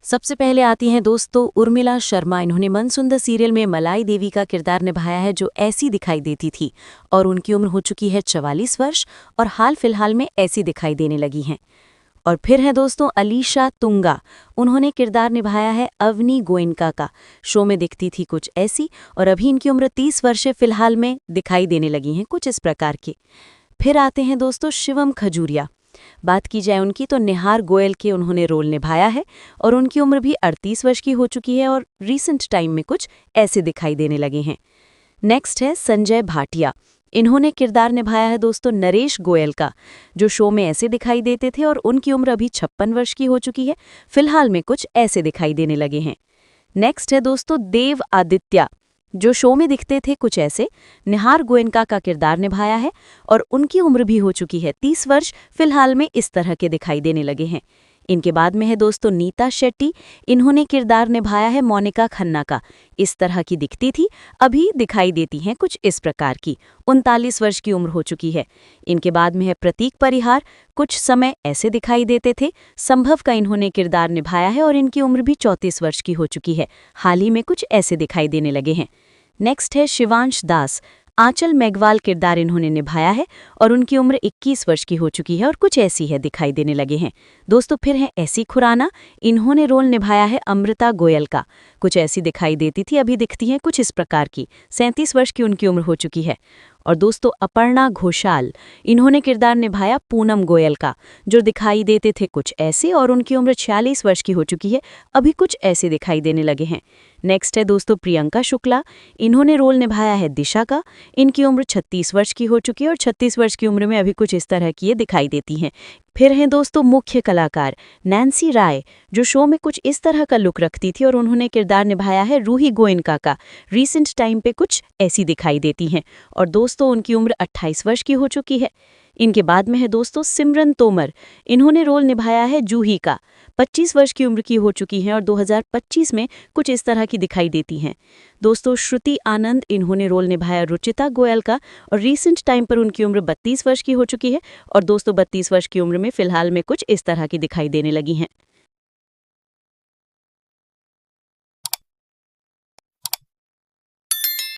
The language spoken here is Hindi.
सबसे पहले आती हैं दोस्तों उर्मिला शर्मा। इन्होंने मनसुंदर सीरियल में मलाई देवी का किरदार निभाया है, जो ऐसी दिखाई देती थी, और उनकी उम्र हो चुकी है 44 वर्ष और हाल फिलहाल में ऐसी दिखाई देने लगी हैं। और फिर है दोस्तों अलीशा तुंगा। उन्होंने किरदार निभाया है अवनी गोयनका का। शो में दिखती थी कुछ ऐसी, और अभी इनकी उम्र 30 वर्ष फिलहाल में दिखाई देने लगी हैं कुछ इस प्रकार की। फिर आते हैं दोस्तों शिवम खजूरिया। बात की जाए उनकी तो निहार गोयल के उन्होंने रोल निभाया है, और उनकी उम्र भी 38 वर्ष की हो चुकी है, और रीसेंट टाइम में कुछ ऐसे दिखाई देने लगे हैं। नेक्स्ट है संजय भाटिया। इन्होंने किरदार निभाया है दोस्तों नरेश गोयल का, जो शो में ऐसे दिखाई देते थे, और उनकी उम्र अभी 56 वर्ष की हो चुकी है, फिलहाल में कुछ ऐसे दिखाई देने लगे हैं। नेक्स्ट है दोस्तों देव आदित्य, जो शो में दिखते थे कुछ ऐसे। निहार गोयनका का किरदार निभाया है, और उनकी उम्र भी हो चुकी है 30 वर्ष, फिलहाल में इस तरह के दिखाई देने लगे हैं। इनके बाद में है दोस्तों नीता शेट्टी। इन्होंने किरदार निभाया है मोनिका खन्ना का। इस तरह की दिखती थी, अभी दिखाई देती हैं कुछ इस प्रकार की। 39 वर्ष की उम्र हो चुकी है। इनके बाद में है प्रतीक परिहार। कुछ समय ऐसे दिखाई देते थे। संभव का इन्होंने किरदार निभाया है, और इनकी उम्र भी 34 वर्ष की हो चुकी है। हाल ही में कुछ ऐसे दिखाई देने लगे हैं। नेक्स्ट है शिवांश दास। आंचल मेघवाल किरदार इन्होंने निभाया है, और उनकी उम्र 21 वर्ष की हो चुकी है, और कुछ ऐसी है दिखाई देने लगे हैं। दोस्तों फिर है ऐसी खुराना। इन्होंने रोल निभाया है अमृता गोयल का। कुछ ऐसी दिखाई देती थी, अभी दिखती हैं कुछ इस प्रकार की। 37 वर्ष की उनकी उम्र हो चुकी है। और दोस्तों अपर्णा घोषाल। इन्होंने किरदार निभाया पूनम गोयल का, जो दिखाई देते थे कुछ ऐसे, और उनकी उम्र 46 वर्ष की हो चुकी है, अभी कुछ ऐसे दिखाई देने लगे हैं। नेक्स्ट है दोस्तों प्रियंका शुक्ला। इन्होंने रोल निभाया है दिशा का। इनकी उम्र 36 वर्ष की हो चुकी है, और 36 वर्ष की उम्र में अभी कुछ इस तरह की ये दिखाई देती हैं। फिर हैं दोस्तों मुख्य कलाकार नैन्सी राय, जो शो में कुछ इस तरह का लुक रखती थी, और उन्होंने किरदार निभाया है रूही गोयनका का। रीसेंट टाइम पे कुछ ऐसी दिखाई देती हैं, और दोस्तों उनकी उम्र 28 वर्ष की हो चुकी है। इनके बाद में है दोस्तों सिमरन तोमर। इन्होंने रोल निभाया है जूही का। 25 वर्ष की उम्र की हो चुकी हैं, और 2025 में कुछ इस तरह की दिखाई देती हैं। दोस्तों श्रुति आनंद। इन्होंने रोल निभाया रुचिता गोयल का, और रीसेंट टाइम पर उनकी उम्र 32 वर्ष की हो चुकी है, और दोस्तों 32 वर्ष की उम्र में फिलहाल में कुछ इस तरह की दिखाई देने लगी हैं।